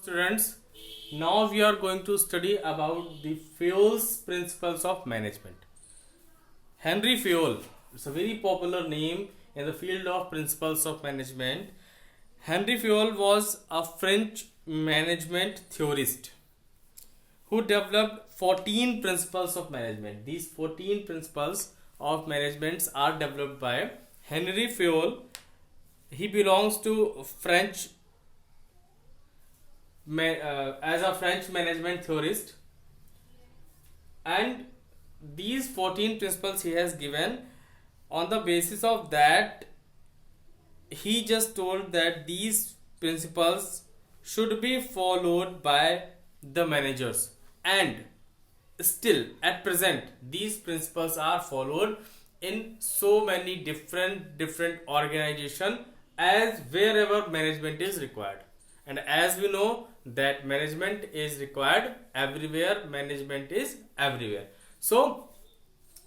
Students, now we are going to study about the Fayol's principles of management. Henry Fayol is a very popular name in the field of principles of management. Henry Fayol was a French management theorist who developed 14 principles of management. These 14 principles of management are developed by Henry Fayol. He belongs to French as a French management theorist, and these 14 principles he has given. On the basis of that, he just told that these principles should be followed by the managers, and still at present these principles are followed in so many different organization as wherever management is required. And as we know that management is required everywhere, management is everywhere. So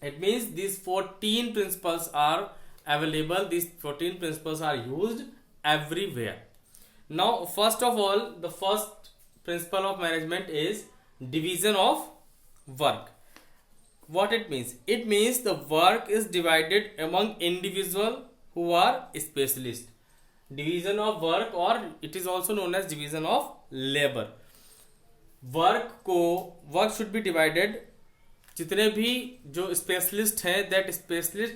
it means these 14 principles are available, these 14 principles are used everywhere. Now first of all, the first principle of management is division of work. What it means? It means the work is divided among individuals who are specialists. Division of work, or it is also known as division of labor. Work should be divided, जितने भी जो specialist हैं that specialist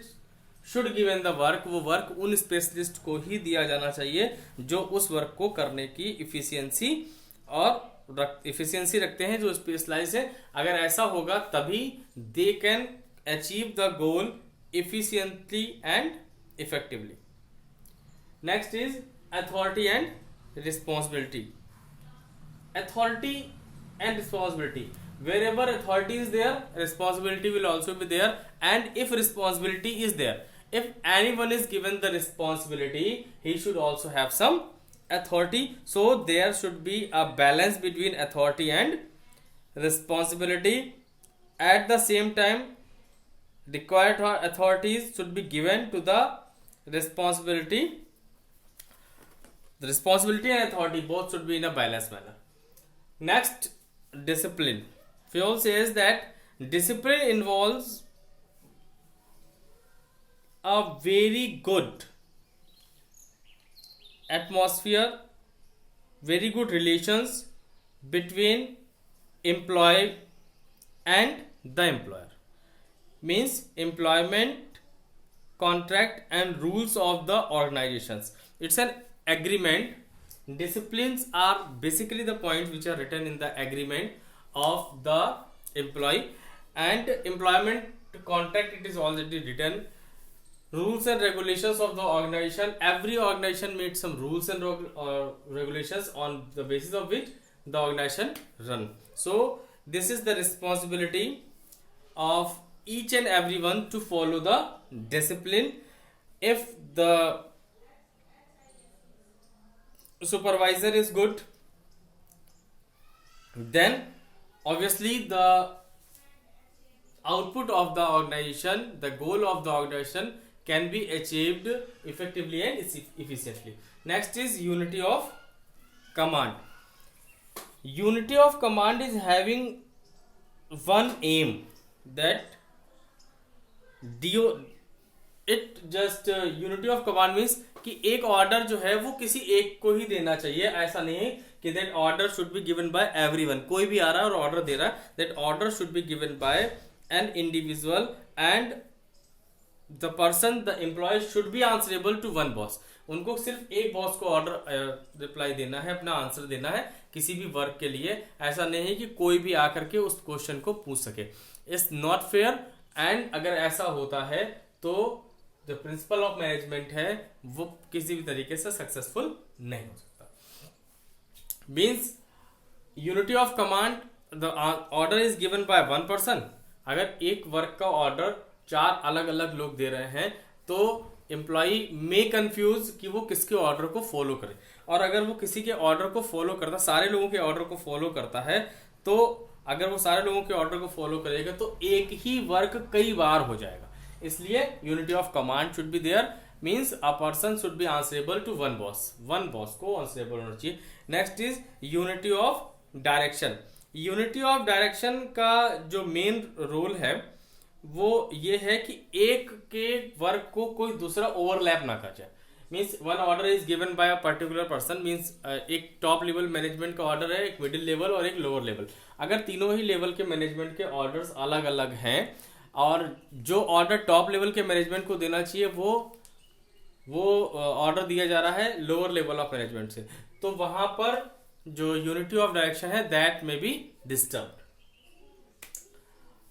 should given the work, वो work उन specialist को ही दिया जाना चाहिए जो उस वर्क को करने की इफिशियंसी रखते हैं, जो स्पेशलाइज है. अगर ऐसा होगा तभी they can achieve the goal efficiently and effectively. Next is authority and responsibility. Authority and responsibility. Wherever authority is there, responsibility will also be there. And if responsibility is there, if anyone is given the responsibility, he should also have some authority. So there should be a balance between authority and responsibility. At the same time, required authorities should be given to the responsibility. The responsibility and authority both should be in a balanced manner. Next, discipline. Fayol says that discipline involves a very good atmosphere, very good relations between employee and the employer. Means employment contract and rules of the organizations. It's an agreement. Disciplines are basically the points which are written in the agreement of the employee, and employment contract, it is already written. Rules and regulations of the organization. Every organization made some rules and regulations on the basis of which the organization run. So this is the responsibility of each and everyone to follow the discipline. If the supervisor is good, then obviously the output of the organization, the goal of the organization can be achieved effectively and efficiently. Next is unity of command. Unity of command is having one aim, that unity of command means कि एक order जो है वो किसी एक को ही देना चाहिए. ऐसा नहीं है कि that order should be given bye everyone. कोई भी आ रहा है और ऑर्डर दे रहा है, that order should be given by an individual and the person, the employ should be answerable to one boss. उनको सिर्फ एक बॉस को ऑर्डर रिप्लाई देना है, अपना आंसर देना है किसी भी वर्क के लिए. ऐसा नहीं है कि कोई भी आकर के उस क्वेश्चन को पूछ सके. It's not fair. एंड अगर ऐसा होता है तो जो प्रिंसिपल ऑफ मैनेजमेंट है वो किसी भी तरीके से सक्सेसफुल नहीं हो सकता. Means unity of command, the order is given by one person. अगर एक वर्क का ऑर्डर 4 अलग अलग लोग दे रहे हैं तो एम्प्लॉई मे कंफ्यूज कि वो किसके ऑर्डर को फॉलो करे. और अगर वो किसी के ऑर्डर को फॉलो करता, सारे लोगों के ऑर्डर को फॉलो करता है, तो अगर वो सारे लोगों के ऑर्डर को फॉलो करेगा तो एक ही वर्क कई बार हो जाएगा. इसलिए unity of command should be there. Means a person should be answerable to one boss. One boss को आंसरेबल होना चाहिए. Next is unity of direction. Unity of direction का जो मेन रोल है वो ये है कि एक के वर्क को कोई दूसरा ओवरलैप ना कर जाए। Means one order is given by a particular person, means एक टॉप लेवल मैनेजमेंट का ऑर्डर है, एक मिडिल लेवल और एक लोअर लेवल। अगर तीनों ही लेवल के मैनेजमेंट के ऑर्डर्स अलग अलग हैं और जो ऑर्डर टॉप लेवल के मैनेजमेंट को देना चाहिए वो ऑर्डर दिया जा रहा है लोअर लेवल ऑफ मैनेजमेंट से, तो वहां पर जो यूनिटी ऑफ डायरेक्शन है दैट में be disturb.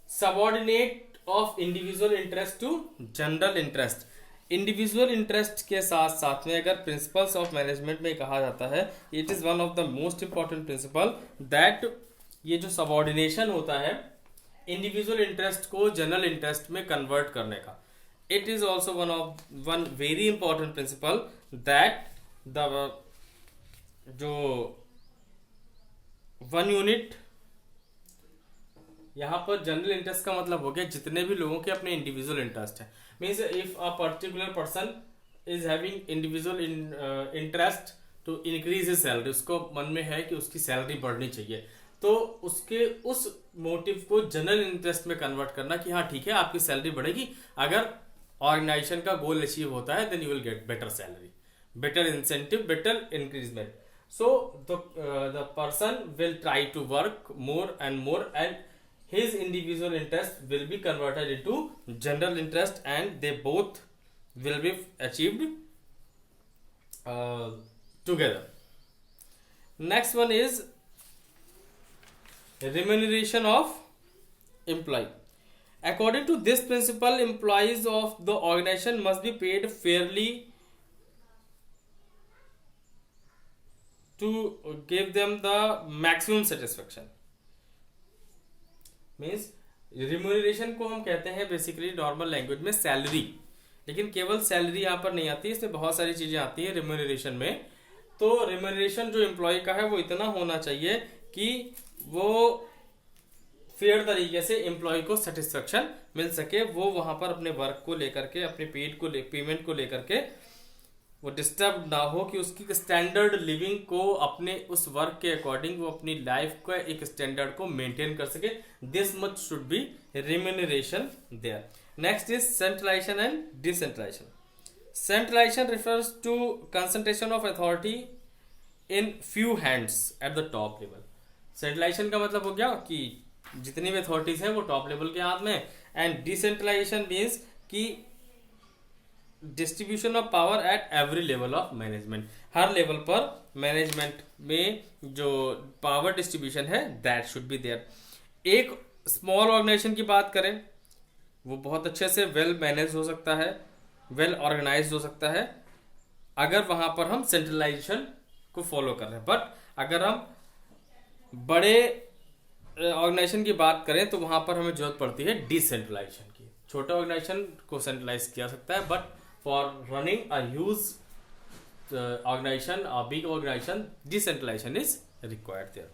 Subordinate of individual interest to general interest. Individual interest के साथ साथ में अगर प्रिंसिपल्स ऑफ मैनेजमेंट में कहा जाता है, it is one of the most important principle that ये जो सबऑर्डिनेशन होता है इंडिविजुअल इंटरेस्ट को जनरल इंटरेस्ट में कन्वर्ट करने का, it is also one very important principle that the जो वन यूनिट, यहां पर जनरल इंटरेस्ट का मतलब हो गया जितने भी लोगों के अपने इंडिविजुअल इंटरेस्ट है। Means if a particular person is having individual interest to increase his salary, उसको मन में है कि उसकी सैलरी बढ़नी चाहिए, तो उसके उस मोटिव को जनरल इंटरेस्ट में कन्वर्ट करना कि हाँ ठीक है आपकी सैलरी बढ़ेगी, अगर ऑर्गेनाइजेशन का गोल अचीव होता है then you will get better salary, better incentive, better increment. So the person will try to work more and more, and his individual interest will be converted into general interest, and they both will be achieved together. Next one is remuneration of employee. According to this principle, employees of the organization must be paid fairly to give them the maximum satisfaction. Means remuneration को हम कहते हैं basically normal language में salary, लेकिन केवल salary यहाँ पर नहीं आती, इसमें बहुत सारी चीजें आती है रिम्यूनरेशन में। तो रिम्यूनरेशन जो एम्प्लॉय का है वो इतना होना चाहिए कि वो फेयर तरीके से एम्प्लॉय को सेटिस्फेक्शन मिल सके, वो वहां पर अपने वर्क को लेकर के, अपने पेमेंट को लेकर के वो डिस्टर्ब ना हो, कि उसकी स्टैंडर्ड लिविंग को अपने उस वर्क के अकॉर्डिंग वो अपनी लाइफ का एक स्टैंडर्ड को मेंटेन कर सके। This much should be remuneration there. Next is centralisation and decentralisation. Centralisation refers to concentration of authority in few hands at the top level. Centralisation का मतलब हो गया कि जितनी भी अथॉरिटीज हैं वो टॉप लेवल के हाथ में, एंड डिसेंट्रलाइजेशन मीन्स कि distribution of power at every level of management. Her level पर मैनेजमेंट में जो पावर डिस्ट्रीब्यूशन है दैट शुड बी देयर। एक स्मॉल ऑर्गेनाइजेशन की बात करें, वो बहुत अच्छे से वेल मैनेज हो सकता है, वेल ऑर्गेनाइज हो सकता है, अगर वहां पर हम सेंट्रलाइजेशन को फॉलो कर रहे हैं। बट अगर हम बड़े ऑर्गेनाइजेशन की बात करें तो वहां पर हमें जरूरत पड़ती है डिसेंट्रलाइजेशन की। छोटे ऑर्गेनाइजेशन को सेंट्रलाइज किया सकता है, but for running a huge organization, a big organization, decentralization is required there.